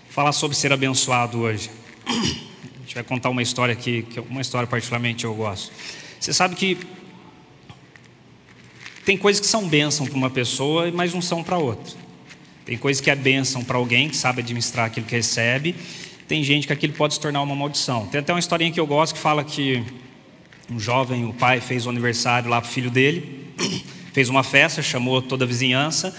Falar sobre ser abençoado hoje. A gente vai contar uma história aqui, que uma história particularmente eu gosto. Você sabe que tem coisas que são bênção para uma pessoa, mas não são para outra. Tem coisas que é bênção para alguém que sabe administrar aquilo que recebe. Tem gente que aquilo pode se tornar uma maldição. Tem até uma historinha que eu gosto que fala que um jovem, o pai fez o aniversário lá para o filho dele, fez uma festa, chamou toda a vizinhança.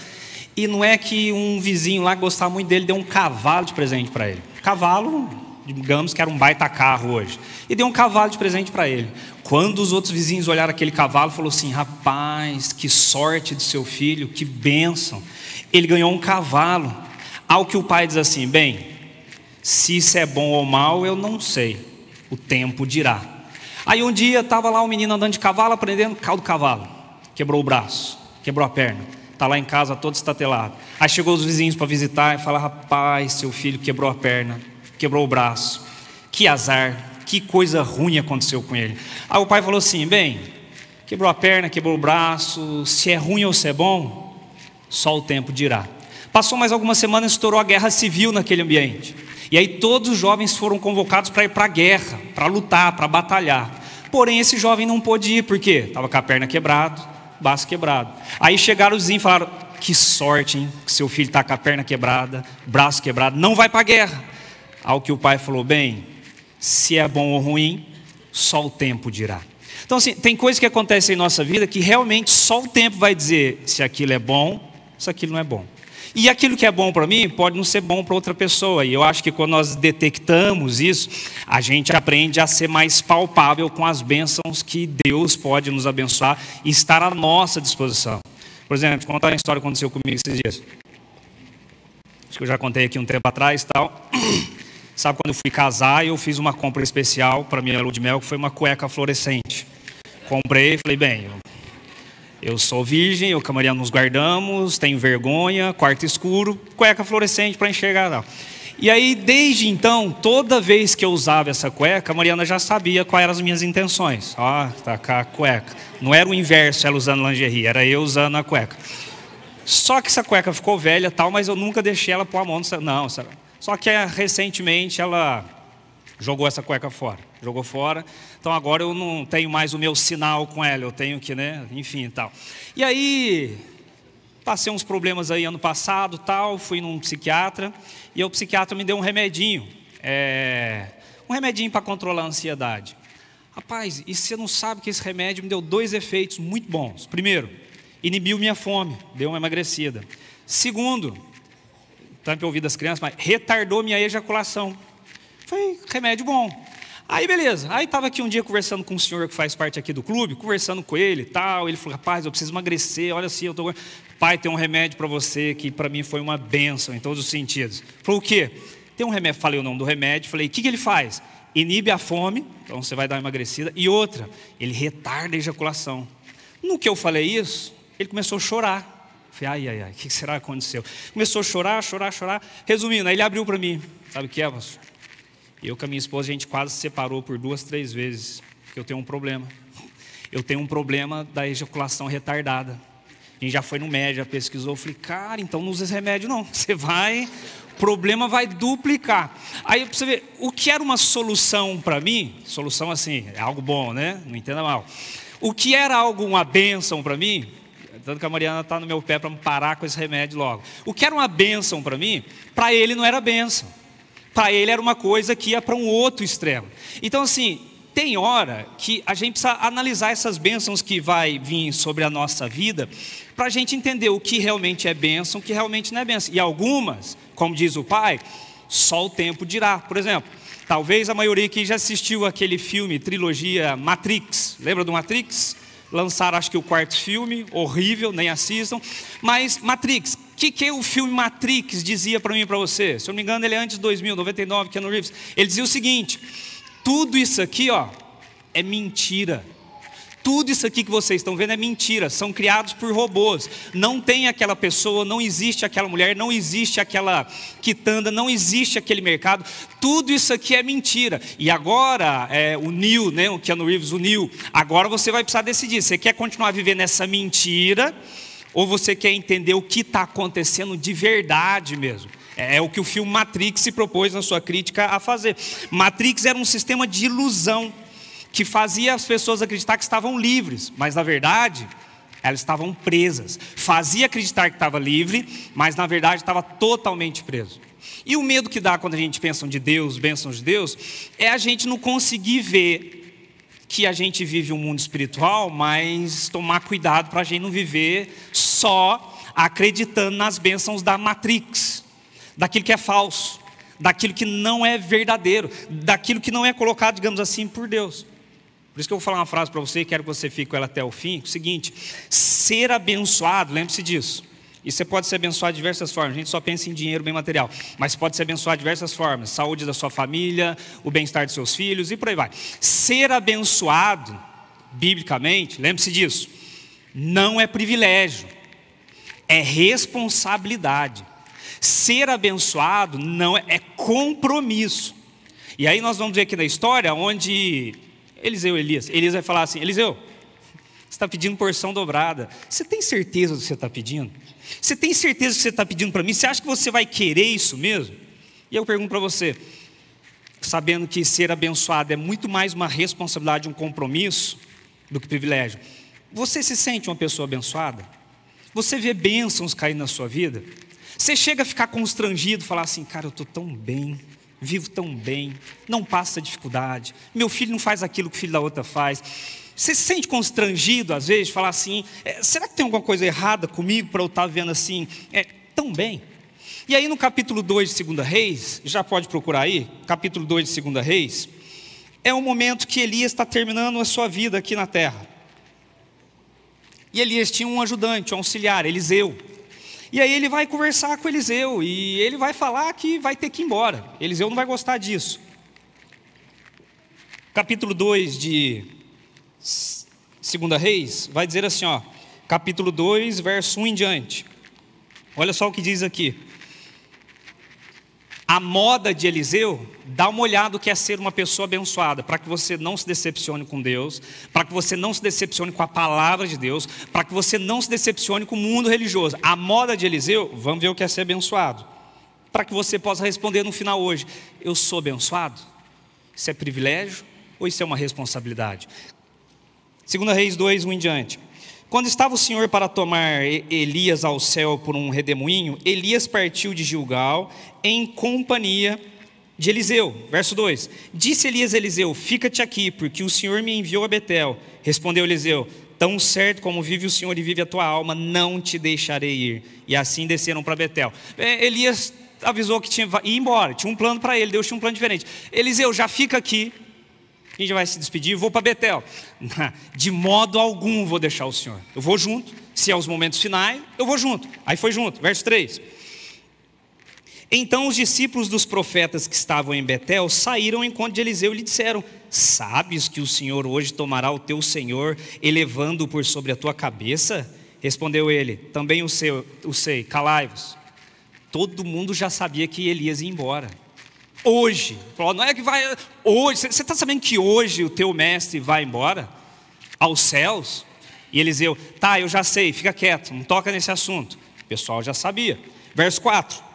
E não é que um vizinho lá que gostava muito dele deu um cavalo de presente para ele. Cavalo, digamos que era um baita carro hoje. E deu um cavalo de presente para ele. Quando os outros vizinhos olharam aquele cavalo, falou assim: rapaz, que sorte de seu filho, que bênção. Ele ganhou um cavalo. Ao que o pai diz assim: bem, se isso é bom ou mal, eu não sei. O tempo dirá. Aí um dia estava lá um menino andando de cavalo, aprendendo o do cavalo. Quebrou o braço, quebrou a perna. Está lá em casa todo estatelado. Aí chegou os vizinhos para visitar e falaram: rapaz, seu filho quebrou a perna, quebrou o braço. Que azar, que coisa ruim aconteceu com ele. Aí o pai falou assim: bem, quebrou a perna, quebrou o braço, se é ruim ou se é bom, só o tempo dirá. Passou mais algumas semanas, estourou a guerra civil naquele ambiente. E aí todos os jovens foram convocados para ir para a guerra, para lutar, para batalhar. Porém esse jovem não pôde ir, por quê? Estava com a perna quebrada, braço quebrado. Aí chegaram os vizinhos e falaram: que sorte, hein, que seu filho está com a perna quebrada, braço quebrado, não vai para a guerra. Ao que o pai falou: bem, se é bom ou ruim, só o tempo dirá. Então assim, tem coisas que acontecem em nossa vida que realmente só o tempo vai dizer se aquilo é bom, se aquilo não é bom. E aquilo que é bom para mim pode não ser bom para outra pessoa. E eu acho que quando nós detectamos isso, a gente aprende a ser mais palpável com as bênçãos que Deus pode nos abençoar e estar à nossa disposição. Por exemplo, vou contar uma história que aconteceu comigo esses dias. Acho que eu já contei aqui um tempo atrás e tal. Sabe, quando eu fui casar, eu fiz uma compra especial para minha lua de mel, que foi uma cueca fluorescente. Comprei e falei: bem, eu sou virgem, eu com a Mariana nos guardamos, tenho vergonha, quarto escuro, cueca fluorescente para enxergar. Não. E aí, desde então, toda vez que eu usava essa cueca, a Mariana já sabia quais eram as minhas intenções. Tá com a cueca. Não era o inverso, ela usando lingerie, era eu usando a cueca. Só que essa cueca ficou velha, tal, mas eu nunca deixei ela pôr a mão. Não, só que recentemente ela jogou essa cueca fora. Jogou fora. Então agora eu não tenho mais o meu sinal com ela. Eu tenho que, né? Enfim, tal. E aí, passei uns problemas aí ano passado, tal. Fui num psiquiatra. E o psiquiatra me deu um remedinho. Um remedinho para controlar a ansiedade. Rapaz, e você não sabe que esse remédio me deu 2 efeitos muito bons. Primeiro, inibiu minha fome. Deu uma emagrecida. Segundo, tampa o ouvido das crianças, mas retardou minha ejaculação. Foi remédio bom. Aí beleza, aí estava aqui um dia conversando com um senhor que faz parte aqui do clube, conversando com ele e tal, ele falou: rapaz, eu preciso emagrecer, olha assim, eu tô... Pai, tem um remédio para você que para mim foi uma bênção em todos os sentidos. Falou: o quê? Tem um remédio, falei o nome do remédio, falei: o que ele faz? Inibe a fome, então você vai dar uma emagrecida, e outra, ele retarda a ejaculação. No que eu falei isso, ele começou a chorar. Falei: ai, o que será que aconteceu? Começou a chorar. Resumindo, aí ele abriu para mim: sabe o que é, pastor? Eu com a minha esposa, a gente quase se separou por 2, 3 vezes, porque eu tenho um problema. Eu tenho um problema da ejaculação retardada. A gente já foi no médico, já pesquisou. Eu falei: cara, então não usa esse remédio não. Você vai, o problema vai duplicar. Aí para você ver, o que era uma solução para mim, solução assim, é algo bom, né? Não entenda mal. O que era uma bênção para mim, tanto que a Mariana está no meu pé para me parar com esse remédio logo. O que era uma bênção para mim, para ele não era bênção. Para ele era uma coisa que ia para um outro extremo. Então assim, tem hora que a gente precisa analisar essas bênçãos que vai vir sobre a nossa vida, para a gente entender o que realmente é bênção, o que realmente não é bênção. E algumas, como diz o pai, só o tempo dirá. Por exemplo, talvez a maioria aqui já assistiu aquele filme, trilogia Matrix. Lembra do Matrix? Lançaram acho que o 4º filme, horrível, nem assistam. Mas Matrix, o que o filme Matrix dizia para mim e para você? Se eu não me engano, ele é antes de 2000, 99, Keanu Reeves. Ele dizia o seguinte: tudo isso aqui, é mentira. Tudo isso aqui que vocês estão vendo é mentira. São criados por robôs. Não tem aquela pessoa, não existe aquela mulher, não existe aquela quitanda, não existe aquele mercado. Tudo isso aqui é mentira. E agora, o Neo, né, o Keanu Reeves, o Neo, agora você vai precisar decidir. Você quer continuar vivendo essa mentira ou você quer entender o que está acontecendo de verdade mesmo? É o que o filme Matrix se propôs na sua crítica a fazer. Matrix era um sistema de ilusão que fazia as pessoas acreditar que estavam livres, mas na verdade elas estavam presas. Fazia acreditar que estava livre, mas na verdade estava totalmente preso. E o medo que dá quando a gente pensa de Deus, bênçãos de Deus, é a gente não conseguir ver que a gente vive um mundo espiritual, mas tomar cuidado para a gente não viver só acreditando nas bênçãos da Matrix, daquilo que é falso, daquilo que não é verdadeiro, daquilo que não é colocado, digamos assim, por Deus. Por isso que eu vou falar uma frase para você, quero que você fique com ela até o fim. O seguinte: ser abençoado, lembre-se disso. E você pode ser abençoado de diversas formas. A gente só pensa em dinheiro, bem material. Mas pode ser abençoado de diversas formas. Saúde da sua família, o bem-estar de seus filhos e por aí vai. Ser abençoado, biblicamente, lembre-se disso, não é privilégio, é responsabilidade. Ser abençoado não é compromisso. E aí nós vamos ver aqui na história onde Eliseu e Elias vai falar assim: Eliseu, você está pedindo porção dobrada. Você tem certeza do que você está pedindo? Você tem certeza do que você está pedindo para mim? Você acha que você vai querer isso mesmo? E eu pergunto para você, sabendo que ser abençoado é muito mais uma responsabilidade, um compromisso, do que privilégio, você se sente uma pessoa abençoada? Você vê bênçãos cair na sua vida? Você chega a ficar constrangido, falar assim: cara, eu estou tão bem, vivo tão bem, não passa dificuldade, meu filho não faz aquilo que o filho da outra faz. Você se sente constrangido às vezes, falar assim: será que tem alguma coisa errada comigo para eu estar vendo assim, tão bem? E aí no capítulo 2 de 2 Reis, já pode procurar aí, capítulo 2 de 2 Reis, é o momento que Elias está terminando a sua vida aqui na terra. E Elias tinha um ajudante, um auxiliar, Eliseu. E aí ele vai conversar com Eliseu, e ele vai falar que vai ter que ir embora. Eliseu não vai gostar disso. Capítulo 2 de 2 Reis, vai dizer assim, capítulo 2, verso 1 em diante. Olha só o que diz aqui. A moda de Eliseu, dá uma olhada no que é ser uma pessoa abençoada, para que você não se decepcione com Deus, para que você não se decepcione com a palavra de Deus, para que você não se decepcione com o mundo religioso. A moda de Eliseu, vamos ver o que é ser abençoado, para que você possa responder no final hoje: eu sou abençoado? Isso é privilégio ou isso é uma responsabilidade? 2 Reis 2, 1 em diante. Quando estava o Senhor para tomar Elias ao céu por um redemoinho, Elias partiu de Gilgal em companhia de Eliseu. Verso 2. Disse Elias a Eliseu: fica-te aqui, porque o Senhor me enviou a Betel. Respondeu Eliseu: tão certo como vive o Senhor e vive a tua alma, não te deixarei ir. E assim desceram para Betel. Elias avisou que tinha ir embora, tinha um plano para ele, Deus tinha um plano diferente. Eliseu, já fica aqui. A gente já vai se despedir, vou para Betel. De modo algum vou deixar o Senhor. Eu vou junto, se é os momentos finais, eu vou junto. Aí foi junto, verso 3. Então os discípulos dos profetas que estavam em Betel saíram ao encontro de Eliseu e lhe disseram: sabes que o Senhor hoje tomará o teu Senhor, elevando-o por sobre a tua cabeça? Respondeu ele: também o sei, calai-vos. Todo mundo já sabia que Elias ia embora. Hoje, não é que vai hoje, você está sabendo que hoje o teu mestre vai embora aos céus? E Eliseu: tá, eu já sei, fica quieto, não toca nesse assunto. O pessoal já sabia. Verso 4.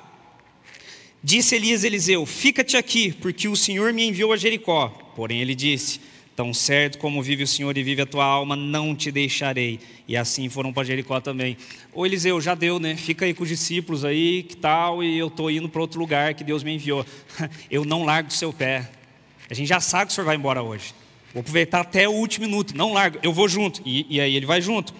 Disse Elias a Eliseu: fica-te aqui, porque o Senhor me enviou a Jericó. Porém ele disse: tão certo como vive o Senhor e vive a tua alma, não te deixarei. E assim foram para Jericó também. Ô Eliseu, já deu, né? Fica aí com os discípulos aí, que tal? E eu estou indo para outro lugar que Deus me enviou. Eu não largo do seu pé. A gente já sabe que o Senhor vai embora hoje. Vou aproveitar até o último minuto, não largo, eu vou junto. E aí ele vai junto.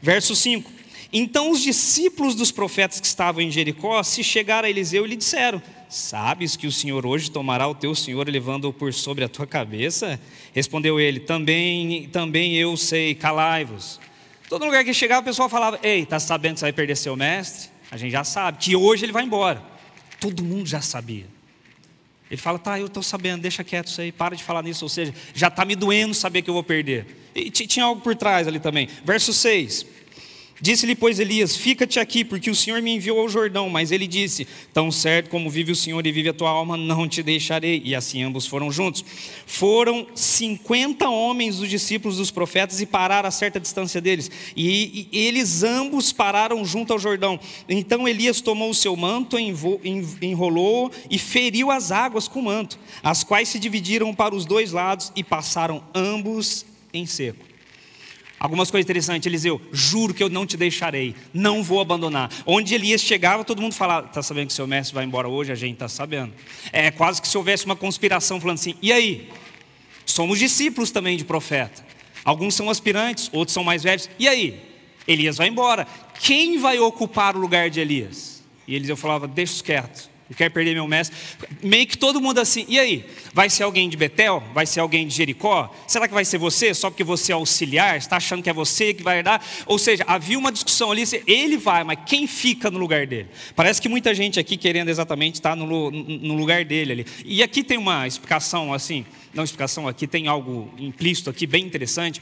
Verso 5. Então os discípulos dos profetas que estavam em Jericó se chegaram a Eliseu e lhe disseram: sabes que o Senhor hoje tomará o teu Senhor, levando-o por sobre a tua cabeça? Respondeu ele: também eu sei, calai-vos. Todo lugar que chegava o pessoal falava: ei, está sabendo que você vai perder seu mestre? A gente já sabe que hoje ele vai embora. Todo mundo já sabia. Ele fala: tá, eu estou sabendo, deixa quieto isso aí, para de falar nisso. Ou seja, já está me doendo saber que eu vou perder. E tinha algo por trás ali também. Verso 6. Disse-lhe, pois, Elias: fica-te aqui, porque o Senhor me enviou ao Jordão. Mas ele disse: tão certo como vive o Senhor e vive a tua alma, não te deixarei. E assim ambos foram juntos. Foram 50 homens dos discípulos dos profetas e pararam a certa distância deles. E eles ambos pararam junto ao Jordão. Então Elias tomou o seu manto, enrolou e feriu as águas com o manto, as quais se dividiram para os dois lados e passaram ambos em seco. Algumas coisas interessantes. Eliseu: juro que eu não te deixarei, não vou abandonar. Onde Elias chegava, todo mundo falava: está sabendo que seu mestre vai embora hoje? A gente está sabendo. É quase que se houvesse uma conspiração falando assim: e aí? Somos discípulos também de profeta. Alguns são aspirantes, outros são mais velhos. E aí? Elias vai embora. Quem vai ocupar o lugar de Elias? E Eliseu falava: deixa isso quieto, não quero perder meu mestre. Meio que todo mundo assim: e aí? Vai ser alguém de Betel? Vai ser alguém de Jericó? Será que vai ser você? Só porque você é auxiliar? Está achando que é você que vai dar? Ou seja, havia uma discussão ali: ele vai, mas quem fica no lugar dele? Parece que muita gente aqui querendo exatamente estar no lugar dele ali. E aqui tem uma explicação assim, não explicação, aqui tem algo implícito aqui bem interessante.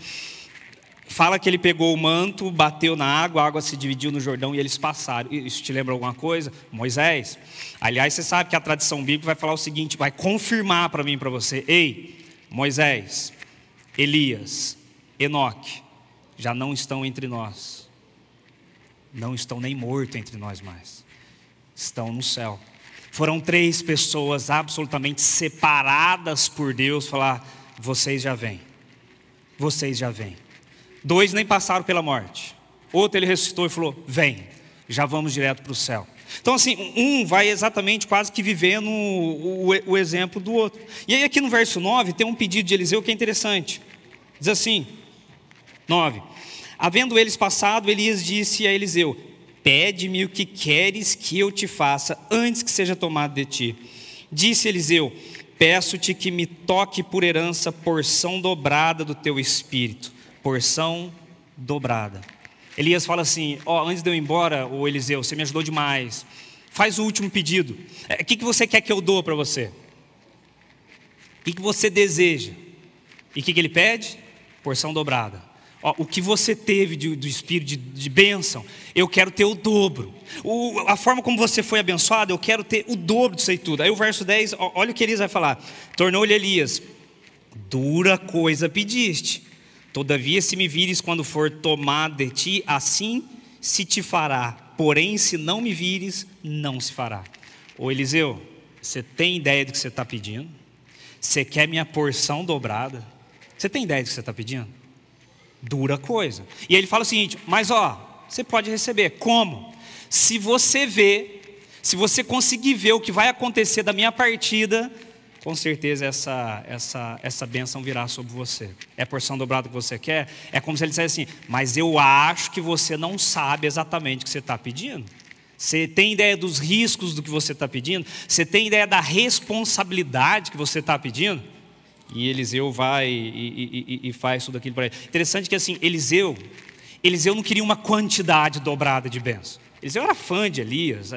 Fala que ele pegou o manto, bateu na água, a água se dividiu no Jordão e eles passaram. Isso te lembra alguma coisa? Moisés. Aliás, você sabe que a tradição bíblica vai falar o seguinte, vai confirmar para mim e para você: ei, Moisés, Elias, Enoque, já não estão entre nós. Não estão nem mortos entre nós mais. Estão no céu. Foram 3 pessoas absolutamente separadas por Deus, falar: vocês já vêm. Vocês já vêm. 2 nem passaram pela morte. Outro ele ressuscitou e falou: vem, já vamos direto para o céu. Então assim, um vai exatamente quase que vivendo o exemplo do outro. E aí aqui no verso 9 tem um pedido de Eliseu que é interessante. Diz assim, 9: havendo eles passado, Elias disse a Eliseu: pede-me o que queres que eu te faça antes que seja tomado de ti. Disse Eliseu: peço-te que me toque por herança porção dobrada do teu espírito. Porção dobrada. Elias fala assim: antes de eu ir embora, Eliseu, você me ajudou demais, faz o último pedido. O que você quer que eu dou para você? O que você deseja? E o que ele pede? Porção dobrada. O que você teve do espírito de bênção, eu quero ter o dobro. A forma como você foi abençoado, eu quero ter o dobro disso aí tudo. Aí o verso 10, olha o que Elias vai falar. Tornou-lhe Elias: dura coisa pediste. Todavia, se me vires quando for tomado de ti, assim se te fará. Porém, se não me vires, não se fará. Eliseu, você tem ideia do que você está pedindo? Você quer minha porção dobrada? Você tem ideia do que você está pedindo? Dura coisa. E ele fala o seguinte: mas você pode receber. Como? Se você conseguir ver o que vai acontecer da minha partida, com certeza essa bênção virá sobre você. É a porção dobrada que você quer? É como se ele dissesse assim: mas eu acho que você não sabe exatamente o que você está pedindo. Você tem ideia dos riscos do que você está pedindo? Você tem ideia da responsabilidade que você está pedindo? E Eliseu vai e faz tudo aquilo para ele. Interessante que assim, Eliseu não queria uma quantidade dobrada de bênção. Eliseu era fã de Elias.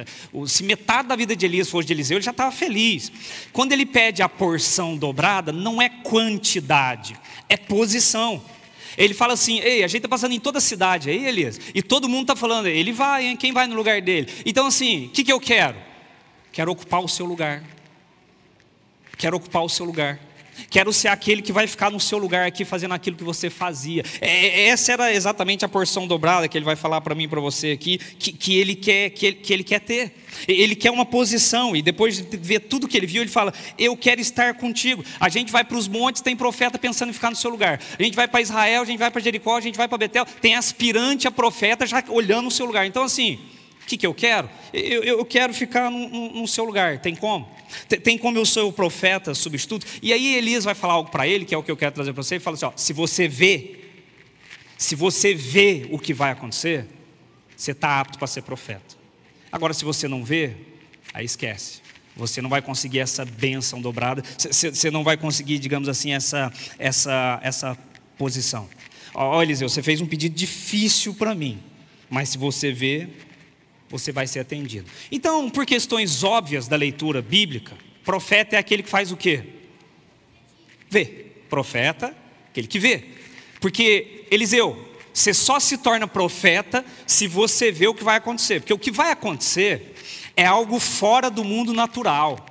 Se metade da vida de Elias fosse de Eliseu, ele já estava feliz. Quando ele pede a porção dobrada, não é quantidade, é posição. Ele fala assim: ei, a gente está passando em toda a cidade aí, Elias, e todo mundo está falando: ele vai, hein? Quem vai no lugar dele? Então assim, o que eu quero? Quero ocupar o seu lugar. Quero ocupar o seu lugar. Quero ser aquele que vai ficar no seu lugar aqui fazendo aquilo que você fazia. Essa era exatamente a porção dobrada que ele vai falar para mim e para você aqui, que ele quer ter. Ele quer uma posição, e depois de ver tudo que ele viu, ele fala: eu quero estar contigo. A gente vai para os montes, tem profeta pensando em ficar no seu lugar. A gente vai para Israel, a gente vai para Jericó, a gente vai para Betel, tem aspirante a profeta já olhando no seu lugar. Então assim, o que eu quero? Eu quero ficar no seu lugar. Tem como? Tem como eu sou o profeta substituto? E aí Elias vai falar algo para ele, que é o que eu quero trazer para você. Ele fala assim: se você vê o que vai acontecer, você está apto para ser profeta. Agora, se você não vê, aí esquece. Você não vai conseguir essa bênção dobrada. Você não vai conseguir, digamos assim, essa posição. Eliseu, você fez um pedido difícil para mim, mas se você vê, você vai ser atendido. Então, por questões óbvias da leitura bíblica, profeta é aquele que faz o quê? Vê. Profeta, aquele que vê. Porque, Eliseu, Você só se torna profeta se você vê o que vai acontecer. Porque o que vai acontecer é algo fora do mundo natural.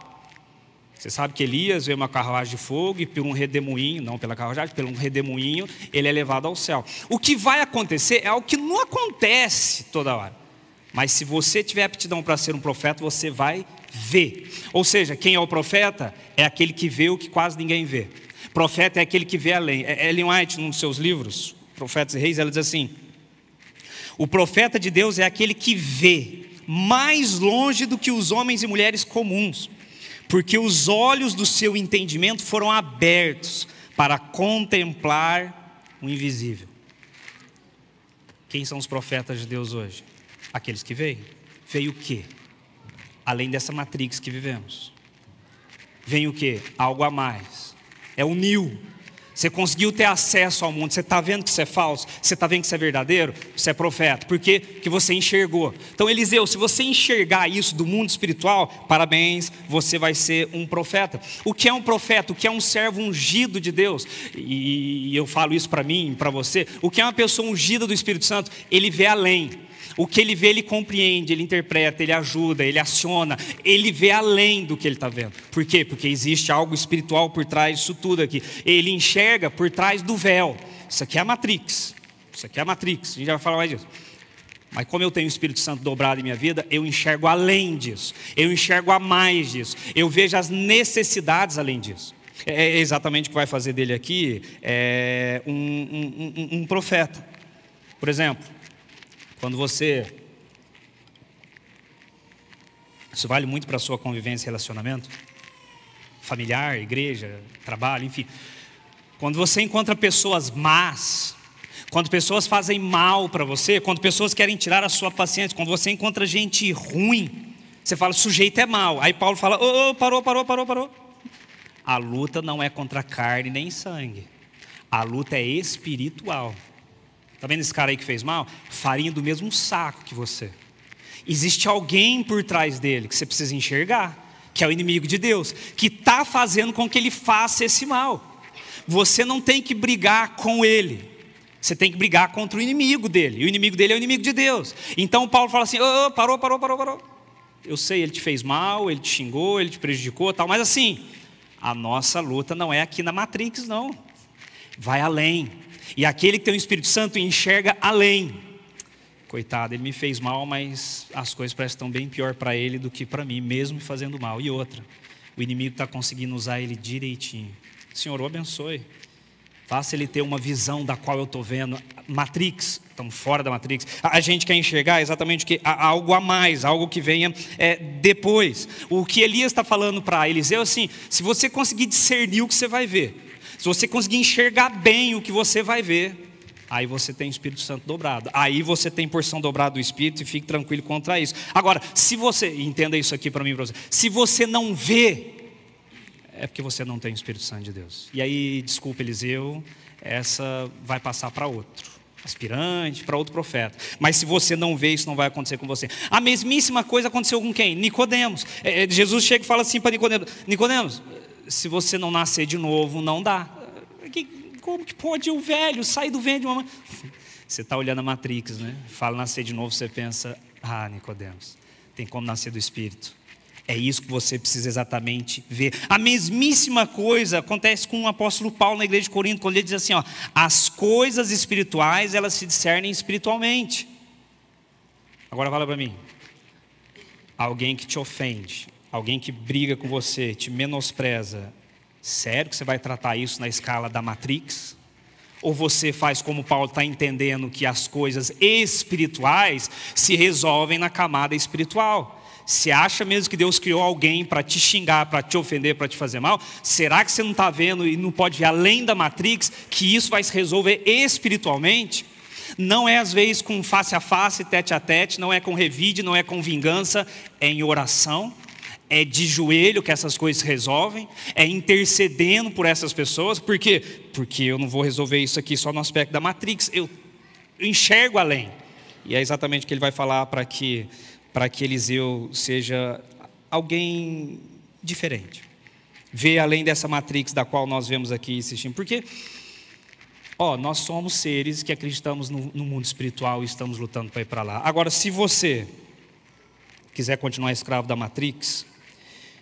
Você sabe que Elias veio uma carruagem de fogo e por um redemoinho, não pela carruagem, pelo um redemoinho, ele é levado ao céu. O que vai acontecer é algo que não acontece toda hora. Mas se você tiver aptidão para ser um profeta, você vai ver. Ou seja, quem é o profeta? É aquele que vê o que quase ninguém vê. Profeta é aquele que vê além. Ellen White, num dos seus livros, Profetas e Reis, ela diz assim: o profeta de Deus é aquele que vê mais longe do que os homens e mulheres comuns, porque os olhos do seu entendimento foram abertos para contemplar o invisível. Quem são os profetas de Deus hoje? Aqueles que veem. Veio o quê? Além dessa matrix que vivemos. Vem o quê? Algo a mais. É o new. Você conseguiu ter acesso ao mundo. Você está vendo que isso é falso? Você está vendo que isso é verdadeiro? Você é profeta. Por quê? Porque você enxergou. Então, Eliseu, se você enxergar isso do mundo espiritual, parabéns, você vai ser um profeta. O que é um profeta? O que é um servo ungido de Deus? E eu falo isso para mim, para você. O que é uma pessoa ungida do Espírito Santo? Ele vê além. O que ele vê, ele compreende, ele interpreta, ele ajuda, ele aciona, ele vê além do que ele está vendo. Por quê? Porque existe algo espiritual por trás disso tudo aqui. Ele enxerga por trás do véu. Isso aqui é a Matrix. Isso aqui é a Matrix. A gente já vai falar mais disso. Mas como eu tenho o Espírito Santo dobrado em minha vida, eu enxergo além disso. Eu enxergo a mais disso. Eu vejo as necessidades além disso. É exatamente o que vai fazer dele aqui um profeta. Por exemplo, quando você... Isso vale muito para a sua convivência e relacionamento familiar, igreja, trabalho, enfim. Quando você encontra pessoas más, quando pessoas fazem mal para você, quando pessoas querem tirar a sua paciência, quando você encontra gente ruim, você fala, sujeito é mau. Aí Paulo fala, parou. A luta não é contra carne nem sangue. A luta é espiritual. Está vendo esse cara aí que fez mal? Farinha do mesmo saco que você. Existe alguém por trás dele que você precisa enxergar, que é o inimigo de Deus, que está fazendo com que ele faça esse mal. Você não tem que brigar com ele. Você tem que brigar contra o inimigo dele. E o inimigo dele é o inimigo de Deus. Então Paulo fala assim, parou. Eu sei, ele te fez mal, ele te xingou, ele te prejudicou, tal, mas assim, a nossa luta não é aqui na Matrix, não. Vai além. E aquele que tem o Espírito Santo enxerga além. Coitado, ele me fez mal, mas as coisas parecem tão bem pior para ele do que para mim, mesmo me fazendo mal. E outra, o inimigo está conseguindo usar ele direitinho. Senhor, o abençoe. Faça ele ter uma visão da qual eu estou vendo. Matrix, estamos fora da Matrix. A gente quer enxergar exatamente o que? Algo a mais, algo que venha depois. O que Elias está falando para Eliseu, assim, se você conseguir discernir o que você vai ver, se você conseguir enxergar bem o que você vai ver, aí você tem o Espírito Santo dobrado. Aí você tem porção dobrada do Espírito e fique tranquilo contra isso. Agora, se você, entenda isso aqui para mim e para você, se você não vê, é porque você não tem o Espírito Santo de Deus. E aí, desculpa Eliseu, essa vai passar para outro aspirante, para outro profeta. Mas se você não vê, isso não vai acontecer com você. A mesmíssima coisa aconteceu com quem? Nicodemos. Jesus chega e fala assim para Nicodemos, Nicodemos, se você não nascer de novo, não dá. Como que pode o velho sair do ventre de uma mãe? Você está olhando a Matrix, né? Fala nascer de novo, você pensa, Nicodemos, tem como nascer do Espírito. É isso que você precisa exatamente ver. A mesmíssima coisa acontece com o apóstolo Paulo na igreja de Corinto, quando ele diz assim, as coisas espirituais, elas se discernem espiritualmente. Agora fala para mim, alguém que te ofende, alguém que briga com você, te menospreza, sério que você vai tratar isso na escala da Matrix? Ou você faz como Paulo está entendendo que as coisas espirituais se resolvem na camada espiritual? Você acha mesmo que Deus criou alguém para te xingar, para te ofender, para te fazer mal? Será que você não está vendo e não pode ver além da Matrix que isso vai se resolver espiritualmente? Não é às vezes com face a face, tete a tete, não é com revide, não é com vingança, é em oração. É de joelho que essas coisas se resolvem, é intercedendo por essas pessoas. Por quê? Porque eu não vou resolver isso aqui só no aspecto da Matrix, eu enxergo além. E é exatamente o que ele vai falar para que Eliseu seja alguém diferente. Ver além dessa Matrix da qual nós vemos aqui insistindo. Porque Nós somos seres que acreditamos no mundo espiritual e estamos lutando para ir para lá. Agora, se você quiser continuar escravo da Matrix,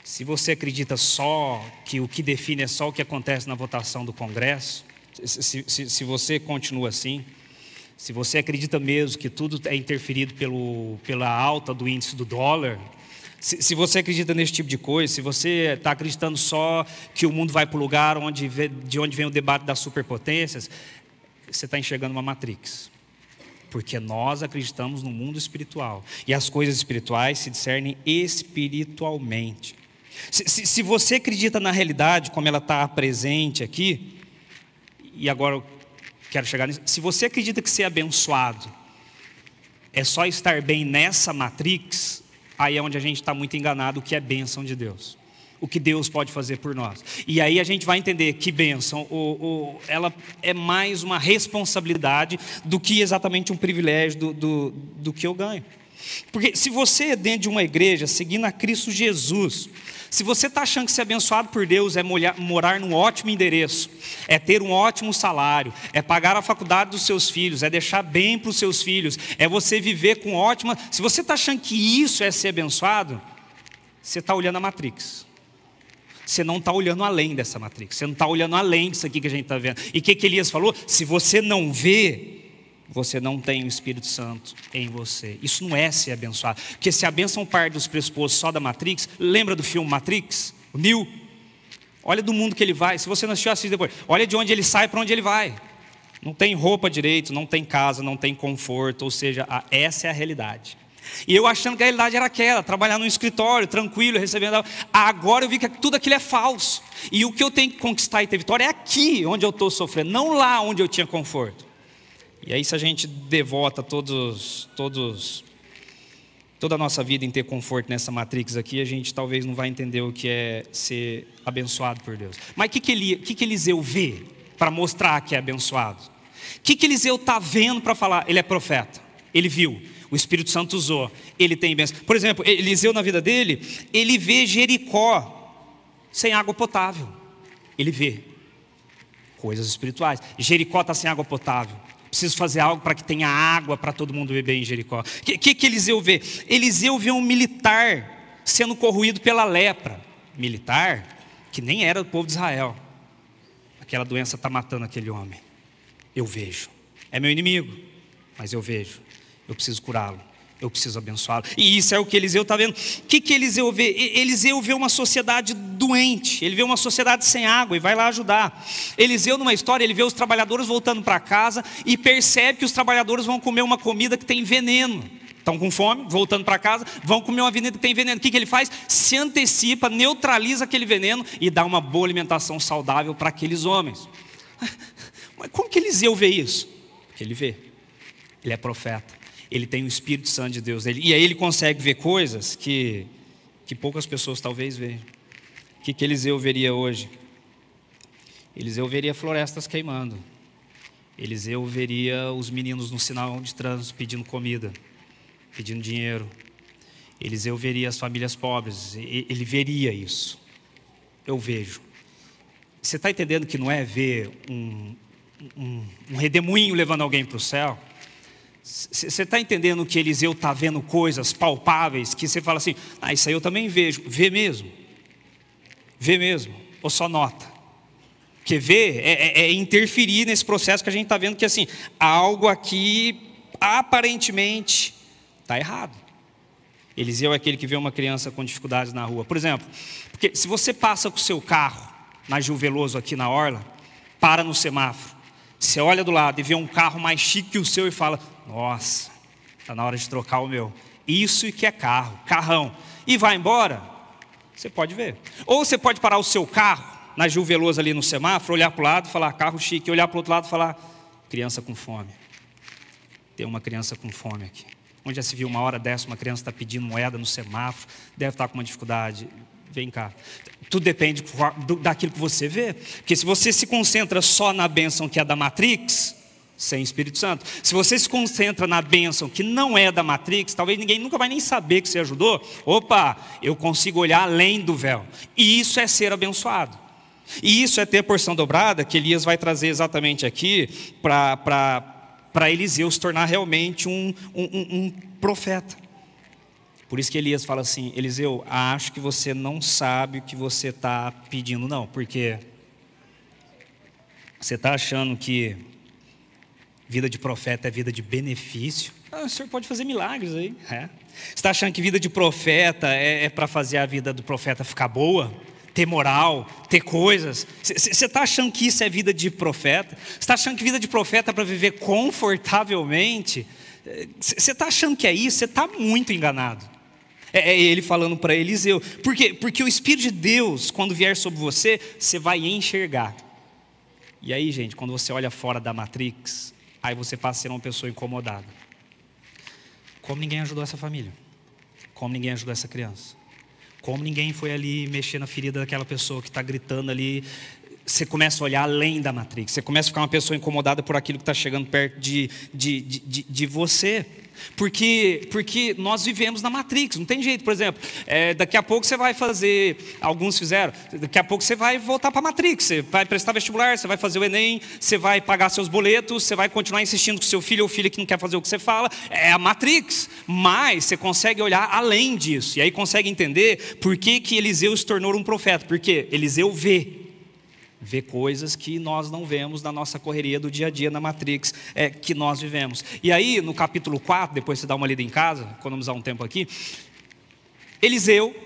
se você acredita só que o que define é só o que acontece na votação do Congresso, se você continua assim, se você acredita mesmo que tudo é interferido pela alta do índice do dólar, se você acredita nesse tipo de coisa, se você está acreditando só que o mundo vai para o lugar de onde vem o debate das superpotências, você está enxergando uma Matrix. Porque nós acreditamos no mundo espiritual. E as coisas espirituais se discernem espiritualmente. Se você acredita na realidade como ela está presente aqui, e agora eu quero chegar nisso, se você acredita que ser abençoado é só estar bem nessa Matrix, aí é onde a gente está muito enganado o que é bênção de Deus. O que Deus pode fazer por nós. E aí a gente vai entender que bênção, ela é mais uma responsabilidade do que exatamente um privilégio do que eu ganho. Porque se você é dentro de uma igreja, seguindo a Cristo Jesus, se você está achando que ser abençoado por Deus é morar num ótimo endereço, é ter um ótimo salário, é pagar a faculdade dos seus filhos, é deixar bem para os seus filhos, é você viver com ótima... Se você está achando que isso é ser abençoado, você está olhando a Matrix. Você não está olhando além dessa Matrix, você não está olhando além disso aqui que a gente está vendo. E o que Elias falou? Se você não vê, você não tem o Espírito Santo em você. Isso não é ser abençoado. Porque se a bênção parte dos pressupostos só da Matrix, lembra do filme Matrix? O Neo? Olha do mundo que ele vai. Se você não assistiu, assiste depois. Olha de onde ele sai para onde ele vai. Não tem roupa direito, não tem casa, não tem conforto. Ou seja, essa é a realidade. E eu achando que a realidade era aquela, trabalhar num escritório, tranquilo, recebendo... Agora eu vi que tudo aquilo é falso. E o que eu tenho que conquistar e ter vitória é aqui, onde eu estou sofrendo, não lá onde eu tinha conforto. E aí se a gente devota toda a nossa vida em ter conforto nessa Matrix aqui, a gente talvez não vai entender o que é ser abençoado por Deus. Mas o que Eliseu vê para mostrar que é abençoado? O que Eliseu está vendo para falar? Ele é profeta, ele viu. O Espírito Santo usou, ele tem bênção. Por exemplo, Eliseu na vida dele, ele vê Jericó sem água potável. Ele vê coisas espirituais. Jericó está sem água potável. Preciso fazer algo para que tenha água para todo mundo beber em Jericó. O que Eliseu vê? Eliseu vê um militar sendo corroído pela lepra. Militar que nem era do povo de Israel. Aquela doença está matando aquele homem. Eu vejo. É meu inimigo, mas eu vejo. Eu preciso curá-lo, eu preciso abençoá-lo. E isso é o que Eliseu está vendo. O que Eliseu vê? Eliseu vê uma sociedade doente, ele vê uma sociedade sem água e vai lá ajudar. Eliseu, numa história, ele vê os trabalhadores voltando para casa e percebe que os trabalhadores vão comer uma comida que tem veneno. Estão com fome, voltando para casa, vão comer uma comida que tem veneno. O que ele faz? Se antecipa, neutraliza aquele veneno e dá uma boa alimentação saudável para aqueles homens. Mas como que Eliseu vê isso? Porque ele vê, ele é profeta. Ele tem o Espírito Santo de Deus nele. E aí ele consegue ver coisas que poucas pessoas talvez vejam. O que Eliseu veria hoje? Eliseu veria florestas queimando. Eliseu veria os meninos no sinal de trânsito pedindo comida, pedindo dinheiro. Eliseu veria as famílias pobres. Ele veria isso. Eu vejo. Você está entendendo que não é ver um redemoinho levando alguém para o céu? Você está entendendo que Eliseu está vendo coisas palpáveis que você fala assim, isso aí eu também vejo. Vê mesmo? Vê mesmo? Ou só nota? Porque ver é interferir nesse processo que a gente está vendo que assim, algo aqui aparentemente está errado. Eliseu é aquele que vê uma criança com dificuldades na rua. Por exemplo, porque se você passa com o seu carro na Gil Veloso aqui na orla, para no semáforo, você olha do lado e vê um carro mais chique que o seu e fala, nossa, está na hora de trocar o meu. Isso que é carro, carrão. E vai embora, você pode ver. Ou você pode parar o seu carro na Gil Veloso ali no semáforo, olhar para o lado e falar, carro chique. Olhar para o outro lado e falar, criança com fome. Tem uma criança com fome aqui. Onde já se viu uma hora dessa, uma criança está pedindo moeda no semáforo, deve estar com uma dificuldade. Vem cá. Tudo depende daquilo que você vê. Porque se você se concentra só na bênção que é da Matrix, sem Espírito Santo. Se você se concentra na bênção que não é da Matrix, talvez ninguém nunca vai nem saber que você ajudou. Opa, eu consigo olhar além do véu. E isso é ser abençoado. E isso é ter a porção dobrada, que Elias vai trazer exatamente aqui, para Eliseu se tornar realmente um profeta. Por isso que Elias fala assim: Eliseu, acho que você não sabe o que você está pedindo, não. Porque você está achando que vida de profeta é vida de benefício. O senhor pode fazer milagres aí. Você está achando que vida de profeta é para fazer a vida do profeta ficar boa? Ter moral, ter coisas. Você está achando que isso é vida de profeta? Você está achando que vida de profeta é para viver confortavelmente? Você está achando que é isso? Você está muito enganado. É ele falando para Eliseu. Por quê? Porque o Espírito de Deus, quando vier sobre você, você vai enxergar. E aí, gente, quando você olha fora da Matrix, aí você passa a ser uma pessoa incomodada. Como ninguém ajudou essa família? Como ninguém ajudou essa criança? Como ninguém foi ali mexer na ferida daquela pessoa que está gritando ali? Você começa a olhar além da Matrix. Você começa a ficar uma pessoa incomodada por aquilo que está chegando perto de você. Porque nós vivemos na Matrix, não tem jeito. Por exemplo, daqui a pouco você vai fazer, alguns fizeram, daqui a pouco você vai voltar para a Matrix. Você vai prestar vestibular, você vai fazer o Enem, você vai pagar seus boletos, você vai continuar insistindo com seu filho ou filha que não quer fazer o que você fala. É a Matrix. Mas você consegue olhar além disso. E aí consegue entender por que Eliseu se tornou um profeta. Porque Eliseu vê coisas que nós não vemos na nossa correria do dia a dia, na Matrix que nós vivemos. E aí, no capítulo 4, depois você dá uma lida em casa, economizar um tempo aqui, Eliseu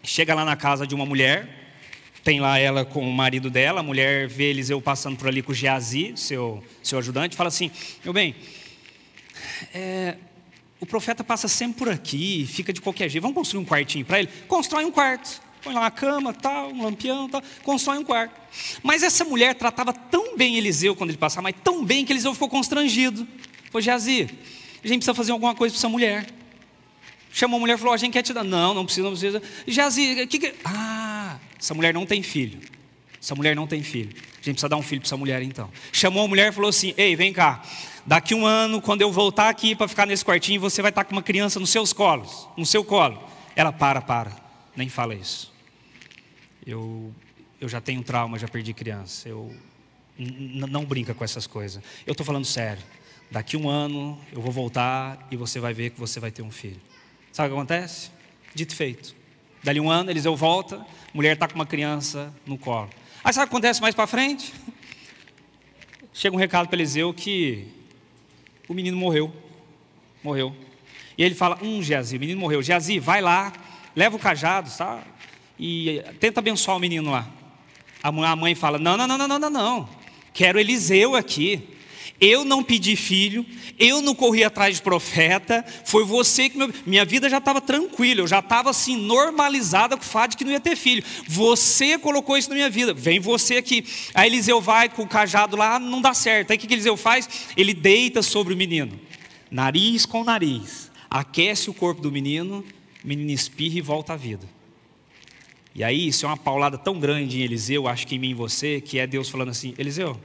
chega lá na casa de uma mulher, tem lá ela com o marido dela, a mulher vê Eliseu passando por ali com o Geazi, seu ajudante, fala assim: meu bem, o profeta passa sempre por aqui, fica de qualquer jeito, vamos construir um quartinho para ele? Constrói um quarto. Põe lá uma cama, tal, um lampião, tal, constrói um quarto. Mas essa mulher tratava tão bem Eliseu quando ele passava, mas tão bem que Eliseu ficou constrangido. Falou: Geazi, a gente precisa fazer alguma coisa para essa mulher. Chamou a mulher e falou: a gente quer te dar. Não precisa. Geazi, essa mulher não tem filho. Essa mulher não tem filho. A gente precisa dar um filho para essa mulher então. Chamou a mulher e falou assim: ei, vem cá. Daqui um ano, quando eu voltar aqui para ficar nesse quartinho, você vai estar com uma criança nos seus colos, no seu colo. Ela, para. Nem fala isso. Eu já tenho trauma, já perdi criança. Não brinca com essas coisas. Eu estou falando sério. Daqui um ano eu vou voltar e você vai ver que você vai ter um filho. Sabe o que acontece? Dito e feito. Dali um ano, Eliseu volta, a mulher está com uma criança no colo. Aí sabe o que acontece mais para frente? Chega um recado para Eliseu que o menino morreu. E ele fala: Geazi, o menino morreu. Geazi, vai lá, leva o cajado, sabe? E tenta abençoar o menino lá. A mãe fala: não. Quero Eliseu aqui. Eu não pedi filho, eu não corri atrás de profeta, foi você que... Minha vida já estava tranquila, eu já estava assim, normalizada com o fato de que não ia ter filho. Você colocou isso na minha vida, vem você aqui. Aí Eliseu vai com o cajado lá, não dá certo. Aí o que Eliseu faz? Ele deita sobre o menino, nariz com nariz, aquece o corpo do menino, o menino espirra e volta à vida. E aí isso é uma paulada tão grande em Eliseu, acho que em mim e você, que é Deus falando assim: Eliseu,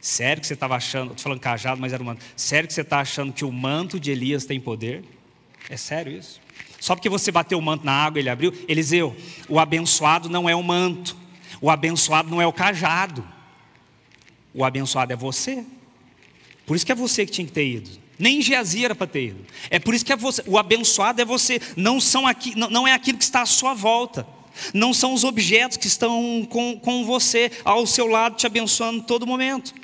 sério que você estava achando, estou falando cajado, mas era um manto. Sério que você está achando que o manto de Elias tem poder? É sério isso? Só porque você bateu o manto na água, ele abriu? Eliseu, o abençoado não é o manto. O abençoado não é o cajado. O abençoado é você. Por isso que é você que tinha que ter ido. Nem Geazi era para ter ido. É por isso que é você. O abençoado é você. Não é aquilo que está à sua volta. Não são os objetos que estão com você, ao seu lado, te abençoando todo momento.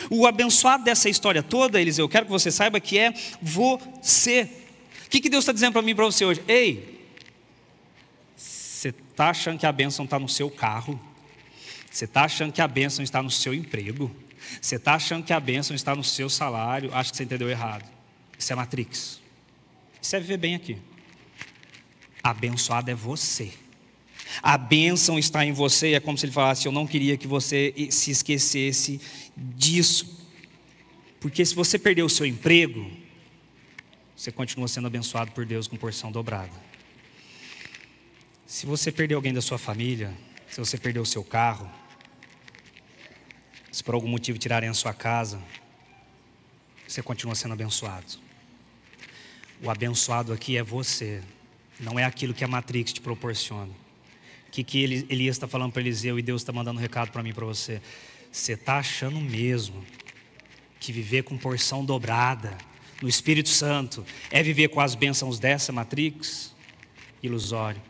O abençoado dessa história toda, Eliseu, eu quero que você saiba que é você. O que Deus está dizendo para mim e para você hoje? Ei, você está achando que a bênção está no seu carro? Você está achando que a bênção está no seu emprego? Você está achando que a bênção está no seu salário? Acho que você entendeu errado. Isso é Matrix. Isso é viver bem aqui. Abençoado é você. A bênção está em você. É como se ele falasse: eu não queria que você se esquecesse disso. Porque se você perder o seu emprego, você continua sendo abençoado por Deus com porção dobrada. Se você perder alguém da sua família, se você perder o seu carro, se por algum motivo tirarem a sua casa, você continua sendo abençoado. O abençoado aqui é você, não é aquilo que a Matrix te proporciona. que Elias está falando para Eliseu e Deus está mandando um recado para mim e para você? Você está achando mesmo que viver com porção dobrada no Espírito Santo é viver com as bênçãos dessa matrix? Ilusório.